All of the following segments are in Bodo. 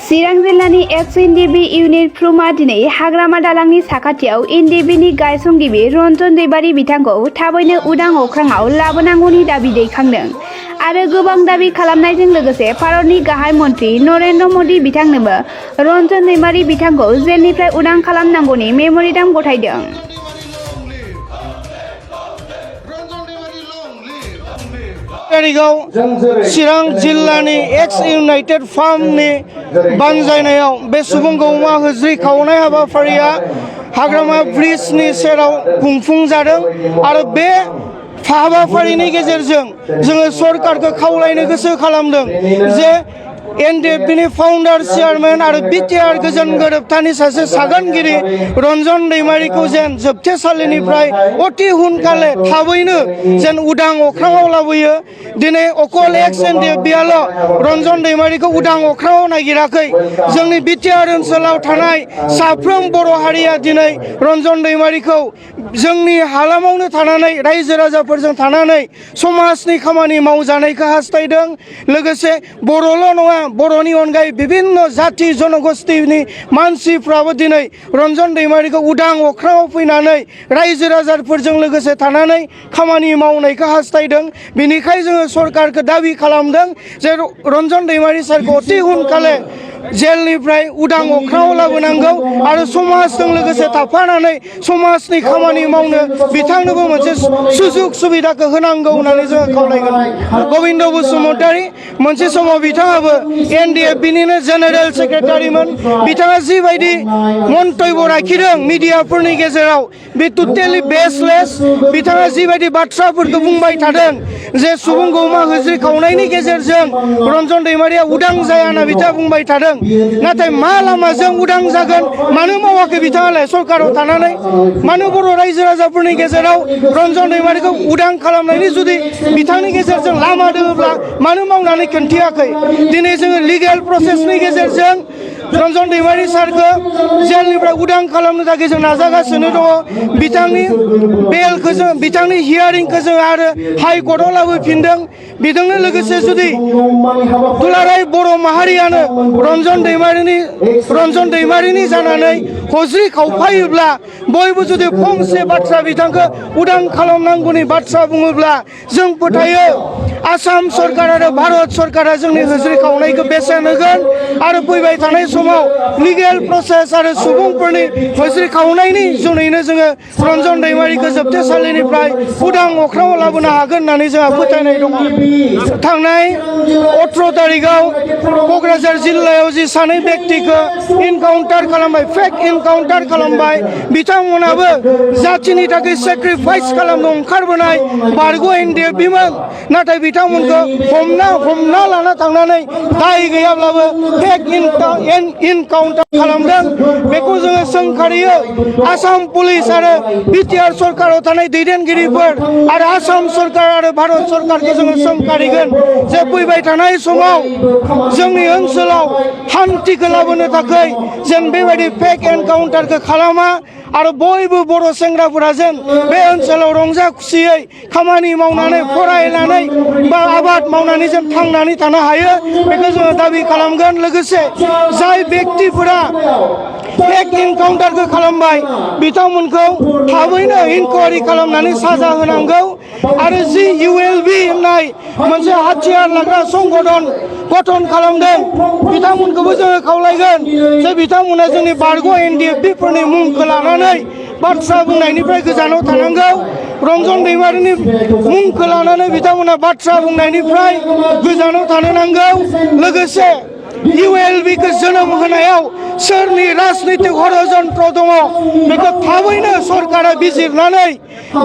चिरां जिल्लानि एक्स-एनडिबि इउनिट फ्रुमा दिनै हाग्रामा दालांनि साखाथियाव एनडिबिनि गायसनगिरि रन्जन दैमारी बिथांखौ थाबैनो उदां अख्राङाव लाबोनांगौनि दाबि दैखांदों आरो गोबां दाबि खालामनायजों लोगोसे भारतनि गाहाय मन्त्रि नरेन्द्र मदि बिथांनोबो रन्जन दैमारी बिथांखौ जेलनिफ्राय उदां खालामनांगौनि मेम'रेन्डाम गथायदों। चिरां जिल्लानि एक्स इउनाइटेड फार्मनि बानजायनायाव बे सुबुंखौ अमा होज्रि खावनाय हाबाफारिया हाग्रामा ब्रिजनि सेराव खुंफुंजादों आरो बे हाबाफारिनि गेजेरजों जोङो सरकारखौ खावलायनो गोसो खालामदों जे एनडिएफबिनि फाउन्डार चेयारमेन आरो बिटिआर गोजोन गोरोबथानि सासे सागानगिरि रन्जन दैमारीखौ जेन जोबथेसालिनिफ्राय अति हुनकाले थाबैनो जेन उदां अख्राङाव लाबोयो। दिनै अकल एक्स एनडिएफबिआल' रन्जन दैमारीखौ उदां अख्राङाव नागिराखै, जोंनि बिटिआर ओनसोलाव थानाय साफ्रोम बर' हारिया दिनै रन्जन दैमारीखौ जोंनि हालामावनो थानानै रायजो राजाफोरजों थानानै समाजनि खामानि मावजानायखौ हास्थायदों। लोगोसे बर'ल' नङा, बर'नि अनगायै बिभिन्न जाति जनगोष्ठीनि मानसिफ्राबो दिनै रन्जन दैमारीखौ उदां अख्राङाव फैनानै रायजो राजाफोरजों लोगोसे थानानै खामानि मावनायखौ हास्थायदों। बिनिखाय जोङो सरकारखौ दाबि खालामदों जे रन्जन दैमारी सारखौ अति हुनकाले जेलनिफ्राय उदां अख्राङाव लाबोनांगौ आरो समाजजों लोगोसे थाफानानै समाजनि खामानि मावनो बिथांनोबो मोनसे सुजुग सुबिदाखौ होनांगौ होननानै जोङो खावलायगोन। गबिन्द बसुमतारी मोनसे समाव बिथाङाबो एनडिएफबिनिनो जेनेरेल सेक्रेटारिमोन। बिथाङा जिबायदि मन्तब्य लाखिदों मिडियाफोरनि गेजेराव बे टटेलि बेसलेस। बिथाङा जिबायदि बाथ्राफोरखौ बुंबाय थादों जे सुबुंखौ अमा होज्रि खावनायनि गेजेरजों रन्जन दैमारीया उदां जाया होनना बिथाङा बुंबाय थादों। नाथाय मा लामाजों उदां जागोन? मानो मावाखै बिथाङालाय सरकाराव थानानै? मानो बर' रायजो राजाफोरनि गेजेराव रन्जन दैमारीखौ उदां खालामनायनि जुदि बिथांनि गेजेरजों लामा दङब्ला मानो मावनानै खोन्थियाखै? दिनै जोङो लिगेल प्रसेसनि गेजेरजों रन्जन दैमारी सारखौ जेलनिफ्राय उदां खालामनो थाखाय जों नाजागासिनो दङ। बिथांनि बेलखौ जों, बिथांनि हियारिंखौ जों आरो हाइकर्टआव लाबोफिनदों। बेजोंनो लोगोसे जुदि दुलाराय बर' माहारियानो रन्जन दैमारीनि जानानै हज्रि खावफायोब्ला, बयबो जुदि फंसे बाथ्रा बिथांखौ उदां खालामनांगौनि बाथ्रा बुङोब्ला जों फोथायो आसाम सरकार आरो भारत सरकारा जोंनि हज्रि खावनायखौ बेसेन होगोन आरो फैबाय थानाय समाव लिगेल प्रसेस आरो सुबुंफोरनि हज्रि खावनायनि जुनैनो जोङो रन्जन दैमारीखौ जोबथेसालिनिफ्राय उदां अख्राङाव लाबोनो हागोन होननानै जोंहा फोथायनाय दङ। थांनाय 18 तारिखआव क'क्राझार जिल्लायाव जि सानै व्यक्तिखौ इनकाउन्टार खालामबाय, फेक इनकाउन्टार खालामबाय, बिथांमोनाबो जाथिनि थाखाय सेक्रिफाइस खालामनो ओंखारबोनाय बारग' एनडिएफबिमोन। नाथाय बिथांमोनखौ हमना लाना थांनानै दाय गैयाब्लाबो फेक इनकाउन्टार खालामदों। बेखौ जोङो सोंखारियो आसाम पुलिस आरो बिटिआर सरकाराव थानाय दैदेनगिरिफोर आरो आसाम सरकार आरो भारत सरकारखौ जोङो सोंखारिगोन जे फैबाय थानाय समाव जोंनि ओनसोलाव हान्थिखौ लाबोनो थाखाय जेन बेबायदि फेक एनकाउन्टारखौ खालामा आरो बयबो बर' सेंग्राफोरा जेन बे ओनसोलाव रंजा खुसियै खामानि मावनानै फरायनानै बा आबाद मावनानै जेन थांनानै थानो हायो, बेखौ जोङो दाबि खालामगोन। लोगोसे जाय व्यक्तिफोरा फेक इनकाउन्टारखौ खालामबाय बिथांमोनखौ थाबैनो इनकुवारि खालामनानै साजा होनांगौ आरो जि इउएलबि होननाय मोनसे हाथियार लाग्रा संगठन गठन खालामदों बिथांमोनखौबो जोङो खावलायगोन जे बिथांमोना जोंनि बारग' एनडिएफबिफोरनि मुंखौ लानानै बाथ्रा बुंनायनिफ्राय गोजानाव थानांगौ। रन्जन दैमारीनि मुंखौ लानानै बिथांमोना बाथ्रा बुंनायनिफ्राय गोजानाव थानो नांगौ। लोगोसे इउएलबिखौ जोनोम होनायाव सोरनि राजनितिक षड़यन्त्र दङ बेखौ थाबैनो सरकारा बिजिरनानै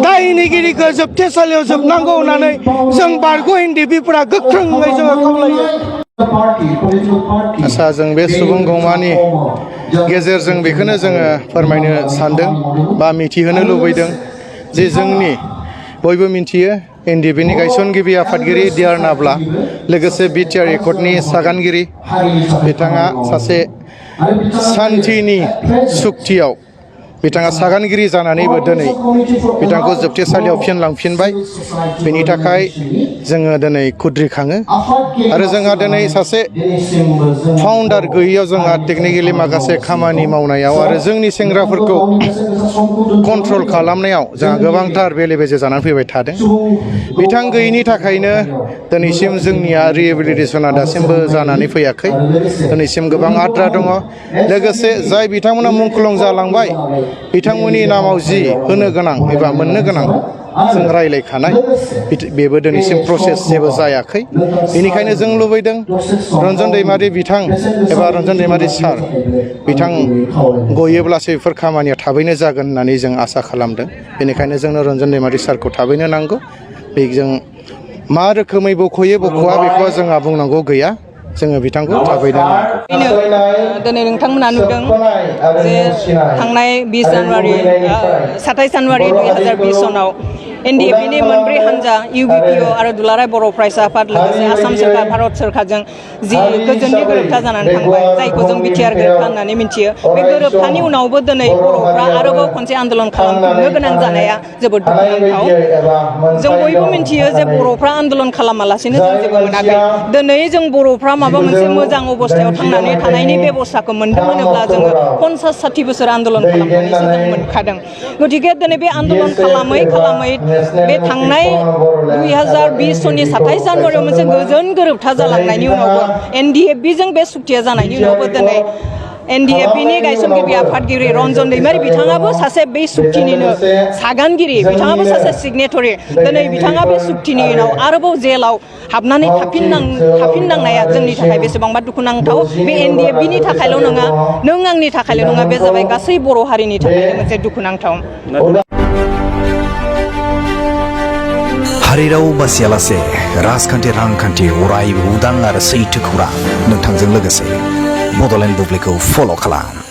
दायनिगिरिखौ जोबथेसालियाव जोबनांगौ होननानै जों बारग' एनडिएफबिफोरा गोख्रोङै जोङो खावलायो। आसा जों बे सुबुं गौमानि गेजेरजों बेखौनो जोङो फोरमायनो सानदों बा मिथिहोनो लुबैदों जे जोंनि बयबो मिथियो एनडिएफबिनि गायसनगिरि आफादगिरि डिआर नाब्ला लोगोसे बिटिआर एकर्डनि सागानगिरि बिथाङा सासे सान्थिनि सुक्तियाव बिथाङा सागानगिरि जानानैबो दिनै बिथांखौ जोबथेसालियाव फिनलांफिनबाय बेनि थाखाय जोङो दिनै खुद्रिखाङो आरो जोंहा दिनै सासे फाउन्डार गैयैयाव जोंहा टेकनिकेलि माखासे खामानि मावनायाव आरो जोंनि सेंग्राफोरखौ कन्ट्रल खालामनायाव जोंहा गोबांथार बेले बेजे जानानै फैबाय थादों बिथां गैयैनि थाखायनो दिनैसिम जोंनिया रिहेबिलिटेसना दासिमबो जानानै फैयाखै दिनैसिम गोबां आद्रा दङ लोगोसे जाय बिथांमोना मुंख्लं जालांबाय बिथांमोननि नामाव जि होनो गोनां एबा मोननो गोनां जों रायलायखानाय बेबो दिनैसिम प्रसेस जेबो जायाखै बेनिखायनो जों लुबैदों रन्जन दैमारि बिथां एबा रन्जन दैमारि सार बिथां गयोब्लासो बेफोर खामानिया थाबैनो जागोन होननानै जों आसा खालामदों बेनिखायनो जोंनो रन्जन दैमारि सारखौ थाबैनो नांगौ बेजों मा रोखोमै बख'यो बख'वा बेखौ जोंहा बुंनांगौ गैया जोङो बिथांखौ थाबैनो नांगौ दिनै नोंथांमोना नुदों जे थांनाय 27 जानुवारि 2020 सनाव एनडिएफबिनि मोनब्रै हान्जा इउबिपिअ आरो दुलाराय बर' फरायसा आफाद लोगोसे आसाम सोरखार भारत सोरखारजों जि गोजोननि गोरोबथा जानानै थांबाय जायखौ जों बिटिआर गोरोबथा होननानै मिथियो बे गोरोबथानि उनावबो दिनै बर'फ्रा आरोबाव खनसे आन्दोलन खालामफिननो गोनां जानाया जोबोद दुखुनांथाव जों बयबो मिथियो जे बर'फ्रा आन्दोलन खालामालासेनो जों जेबो मोनाखै दिनै जों बर'फ्रा माबा मोनसे मोजां अबस्थायाव थांनानै थानायनि बेबस्थाखौ मोन्दों होनोब्ला जोङो 50-60 बोसोर आन्दोलन खालामनानैसो जों मोनखादों गतिके दिनै बे आन्दोलन खालामै बे थांनाय 2020 सननि 27 जानुवारियाव मोनसे गोजोन गोरोबथा जालांनायनि उनावबो एनडिएफबिजों बे सुक्तिया जानायनि उनावबो दिनै एनडिएफबिनि गायसनगिरि आफादगिरि रन्जन दैमारि बिथाङाबो सासे बे सुक्तिनिनो सागानगिरि बिथाङाबो सासे सिगनेटरि दिनै बिथाङा बे सुक्तिनि उनाव आरोबाव जेलाव हाबनानै थाफिननांनाया जोंनि थाखाय बेसेबांबा दुखुनांथाव बे एनडिएफबिनि थाखायल' नङा नों आंनि थाखायल' नङा बे जाबाय गासै बर' हारिनि थाखाय मोनसे दुखुनांथाव हारि राव बासियालासे राजखान्थि रांखान्थि अरायबो उदां आरो सैथो खौरां नोंथांजों लोगोसे बड'लेण्ड बुब्लिखौ फल' खालाम।